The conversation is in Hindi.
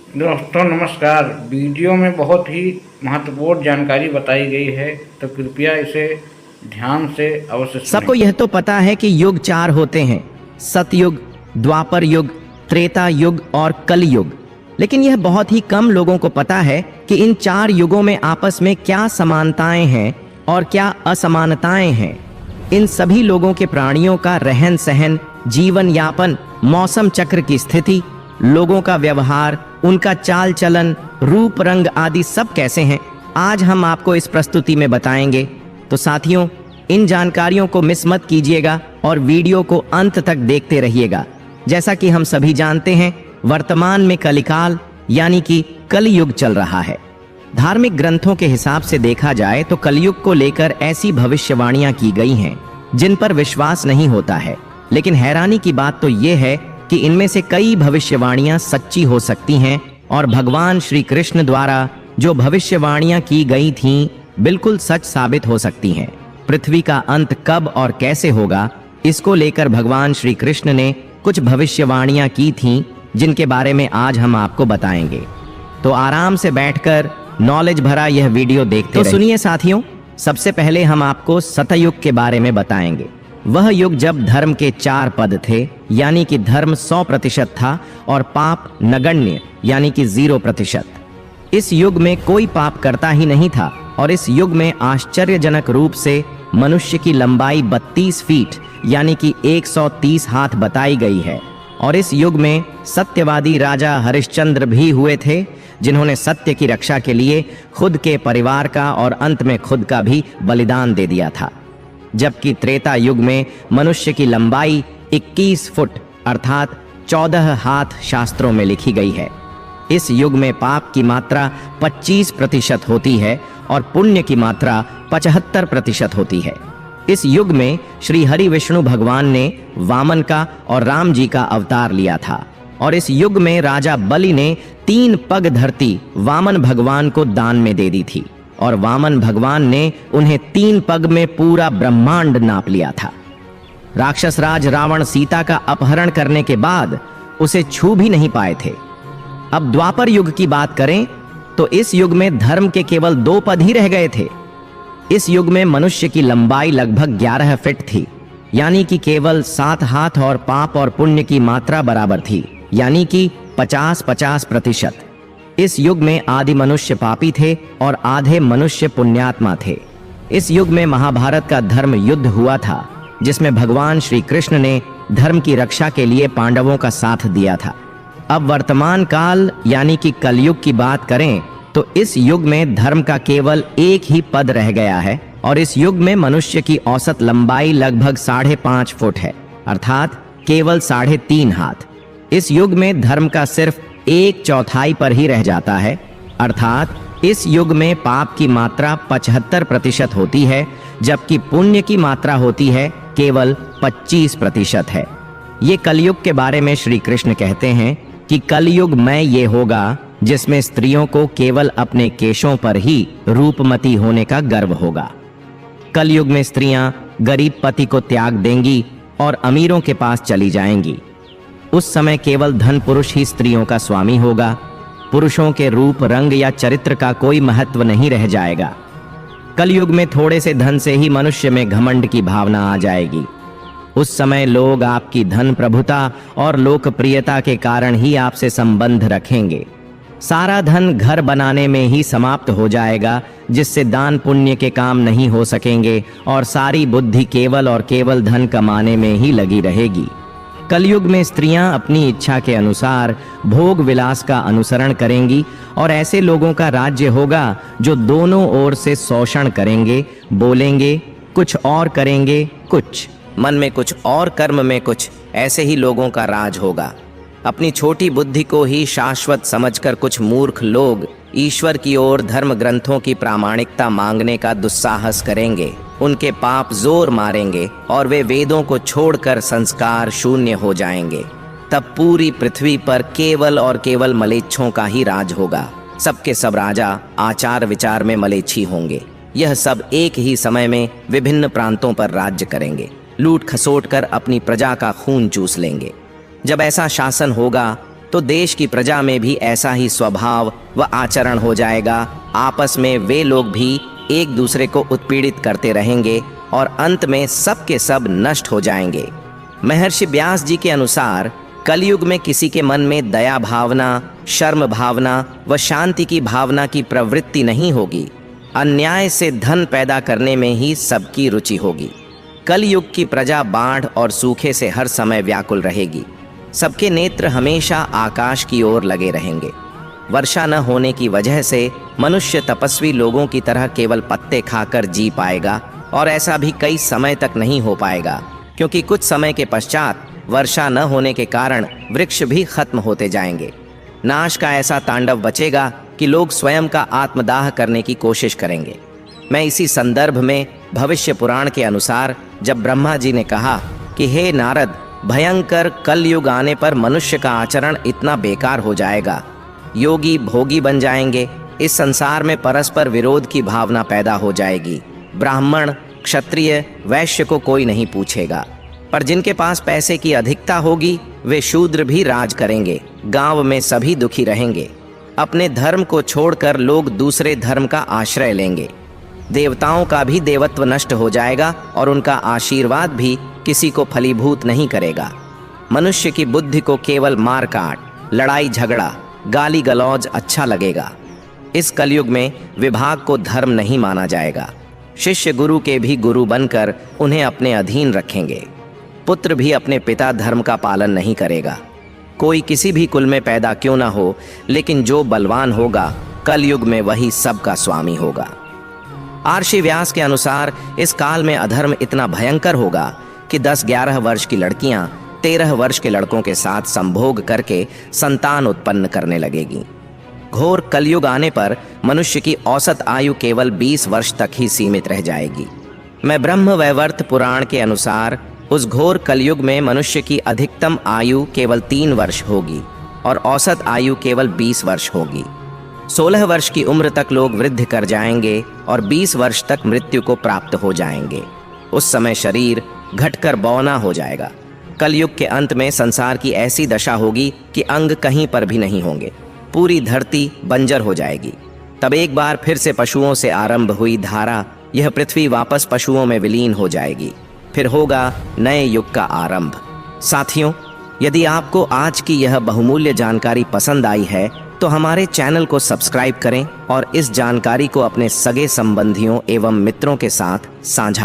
दोस्तों नमस्कार। वीडियो में बहुत ही महत्वपूर्ण जानकारी बताई गई है, तो कृपया इसे ध्यान से अवश्य सुनें। सबको यह तो पता है कि युग 4 होते हैं, सतयुग, द्वापर युग, त्रेता युग और कलयुग। लेकिन यह बहुत ही कम लोगों को पता है कि इन 4 युगों में आपस में क्या समानताएं हैं और क्या असमानताएं हैं। इन सभी लोगों के प्राणियों का रहन सहन, जीवन यापन, मौसम चक्र की स्थिति, लोगों का व्यवहार, उनका चाल चलन, रूप रंग आदि सब कैसे हैं, आज हम आपको इस प्रस्तुति में बताएंगे। तो साथियों, इन जानकारियों को मिस मत कीजिएगा और वीडियो को अंत तक देखते रहिएगा। जैसा कि हम सभी जानते हैं, वर्तमान में कलिकाल यानी कि कलयुग चल रहा है। धार्मिक ग्रंथों के हिसाब से देखा जाए तो कलयुग को लेकर ऐसी भविष्यवाणियां की गई हैं जिन पर विश्वास नहीं होता है। लेकिन हैरानी की बात तो यह है कि इनमें से कई भविष्यवाणियां सच्ची हो सकती हैं और भगवान श्री कृष्ण द्वारा जो भविष्यवाणियां की गई थीं बिल्कुल सच साबित हो सकती हैं। पृथ्वी का अंत कब और कैसे होगा, इसको लेकर भगवान श्री कृष्ण ने कुछ भविष्यवाणियां की थीं जिनके बारे में आज हम आपको बताएंगे। तो आराम से बैठकर नॉलेज भरा यह वीडियो देखते रहिए। तो सुनिए साथियों, सबसे पहले हम आपको सतयुग के बारे में बताएंगे। वह युग जब धर्म के 4 पद थे, यानी कि धर्म 100% था और पाप नगण्य यानी कि 0%। इस युग में कोई पाप करता ही नहीं था और इस युग में आश्चर्यजनक रूप से मनुष्य की लंबाई 32 फीट यानी कि 130 हाथ बताई गई है। और इस युग में सत्यवादी राजा हरिश्चंद्र भी हुए थे, जिन्होंने सत्य की रक्षा के लिए खुद के परिवार का और अंत में खुद का भी बलिदान दे दिया था। जबकि त्रेता युग में मनुष्य की लंबाई 21 फुट अर्थात 14 हाथ शास्त्रों में लिखी गई है। इस युग में पाप की मात्रा 25% होती है और पुण्य की मात्रा 75% होती है। इस युग में श्री हरि विष्णु भगवान ने वामन का और राम जी का अवतार लिया था और इस युग में राजा बलि ने 3 पग धरती वामन भगवान को दान में दे दी थी और वामन भगवान ने उन्हें 3 पग में पूरा ब्रह्मांड नाप लिया था। राक्षस राज रावण सीता का अपहरण करने के बाद उसे छू भी नहीं पाए थे। अब द्वापर युग की बात करें तो इस युग में धर्म के केवल 2 पद ही रह गए थे। इस युग में मनुष्य की लंबाई लगभग 11 फीट थी, यानी कि केवल 7 हाथ और पाप और पुण्य की मात्रा बराबर थी, यानी कि 50-50%। इस युग में आदि मनुष्य पापी थे और आधे मनुष्य पुण्यात्मा थे। इस युग में महाभारत का धर्म युद्ध हुआ था, जिसमें भगवान श्री कृष्ण ने धर्म की रक्षा के लिए पांडवों का साथ दिया था। अब वर्तमान काल यानी कि कलयुग की बात करें तो इस युग में धर्म का केवल एक ही पद रह गया है और इस युग में मनुष्य की औसत लंबाई लगभग 5.5 फुट है, अर्थात केवल 3.5 हाथ। इस युग में धर्म का सिर्फ 1/4 पर ही रह जाता है, अर्थात इस युग में पाप की मात्रा 75% होती है, जबकि पुण्य की मात्रा होती है केवल 25% है। ये कलयुग के बारे में श्री कृष्ण कहते हैं कि कलयुग में ये होगा जिसमें स्त्रियों को केवल अपने केशों पर ही रूपमती होने का गर्व होगा। कलयुग में स्त्रियां गरीब पति को त्याग देंगी और अमीरों के पास चली जाएंगी। उस समय केवल धन पुरुष ही स्त्रियों का स्वामी होगा। पुरुषों के रूप रंग या चरित्र का कोई महत्व नहीं रह जाएगा। कलयुग में थोड़े से धन से ही मनुष्य में घमंड की भावना आ जाएगी। उस समय लोग आपकी धन प्रभुता और लोकप्रियता के कारण ही आपसे संबंध रखेंगे। सारा धन घर बनाने में ही समाप्त हो जाएगा, जिससे दान पुण्य के काम नहीं हो सकेंगे और सारी बुद्धि केवल और केवल धन कमाने में ही लगी रहेगी। कलयुग में स्त्रियां अपनी इच्छा के अनुसार भोग विलास का अनुसरण करेंगी और ऐसे लोगों का राज्य होगा जो दोनों ओर से शोषण करेंगे, बोलेंगे कुछ और करेंगे कुछ, मन में कुछ और कर्म में कुछ। ऐसे ही लोगों का राज होगा। अपनी छोटी बुद्धि को ही शाश्वत समझकर कुछ मूर्ख लोग ईश्वर की ओर धर्म ग्रंथों की प्रामाणिकता मांगने का दुस्साहस करेंगे। उनके पाप जोर मारेंगे और वे वेदों को छोड़कर संस्कार शून्य हो जाएंगे। तब पूरी पृथ्वी पर केवल और केवल मलेच्छों का ही राज होगा। सबके सब राजा आचार विचार में मलेच्छी होंगे। यह सब एक ही समय में विभिन्न प्रांतों पर राज्य करेंगे, लूट खसोट कर अपनी प्रजा का खून चूस लेंगे। जब ऐसा शासन होगा तो देश की प्रजा में भी ऐसा ही स्वभाव व आचरण हो जाएगा। आपस में वे लोग भी एक दूसरे को उत्पीड़ित करते रहेंगे और अंत में सब के सब नष्ट हो जाएंगे। महर्षि व्यास जी के अनुसार कलयुग में किसी के मन में दया भावना, शर्म भावना व शांति की भावना की प्रवृत्ति नहीं होगी। अन्याय से धन पैदा करने में ही सबकी रुचि होगी। कलयुग की प्रजा बाढ़ और सूखे से हर समय व्याकुल रहेगी। सबके नेत्र हमेशा आकाश की ओर लगे रहेंगे। वर्षा न होने की वजह से मनुष्य तपस्वी लोगों की तरह केवल पत्ते खाकर जी पाएगा और ऐसा भी कई समय तक नहीं हो पाएगा, क्योंकि कुछ समय के पश्चात वर्षा न होने के कारण वृक्ष भी खत्म होते जाएंगे। नाश का ऐसा तांडव बचेगा कि लोग स्वयं का आत्मदाह करने की कोशिश करेंगे। मैं इसी संदर्भ में भविष्य पुराण के अनुसार जब ब्रह्मा जी ने कहा कि हे नारद, भयंकर कलयुग आने पर मनुष्य का आचरण इतना बेकार हो जाएगा, योगी भोगी बन जाएंगे, इस संसार में परस्पर विरोध की भावना पैदा हो जाएगी। ब्राह्मण, क्षत्रिय, वैश्य को कोई नहीं पूछेगा, पर जिनके पास पैसे की अधिकता होगी वे शूद्र भी राज करेंगे। गांव में सभी दुखी रहेंगे। अपने धर्म को छोड़कर लोग दूसरे धर्म का आश्रय लेंगे। देवताओं का भी देवत्व नष्ट हो जाएगा और उनका आशीर्वाद भी किसी को फलीभूत नहीं करेगा। मनुष्य की बुद्धि को केवल मार काट, लड़ाई झगड़ा, गाली गलौज अच्छा लगेगा। इस कलयुग में विभाग को धर्म नहीं माना जाएगा। शिष्य गुरु के भी गुरु बनकर उन्हें अपने अधीन रखेंगे। पुत्र भी अपने पिता धर्म का पालन नहीं करेगा। कोई किसी भी कुल में पैदा क्यों ना हो, लेकिन जो बलवान होगा कलयुग में वही सबका स्वामी होगा। आर्षि व्यास के अनुसार इस काल में अधर्म इतना भयंकर होगा कि 10-11 वर्ष की लड़कियां 13 वर्ष के लड़कों के साथ संभोग करके संतान उत्पन्न करने लगेगी। घोर कलयुग आने पर मनुष्य की औसत आयु केवल 20 वर्ष तक ही सीमित रह जाएगी। मैं ब्रह्म वैवर्त पुराण के अनुसार उस घोर कलयुग में मनुष्य की अधिकतम आयु केवल 3 वर्ष होगी और औसत आयु केवल 20 वर्ष होगी। 16 वर्ष की उम्र तक लोग वृद्ध कर जाएंगे और 20 वर्ष तक मृत्यु को प्राप्त हो जाएंगे। उस समय शरीर घटकर बौना हो जाएगा। कलयुग के अंत में संसार की ऐसी दशा होगी कि अंग कहीं पर भी नहीं होंगे। पूरी धरती बंजर हो जाएगी। तब एक बार फिर से पशुओं से आरंभ हुई धारा, यह पृथ्वी वापस पशुओं में विलीन हो जाएगी। फिर होगा नए युग का आरंभ। साथियों, यदि आपको आज की यह बहुमूल्य जानकारी पसंद आई है तो हमारे चैनल को सब्सक्राइब करें और इस जानकारी को अपने सगे संबंधियों एवं मित्रों के साथ साझा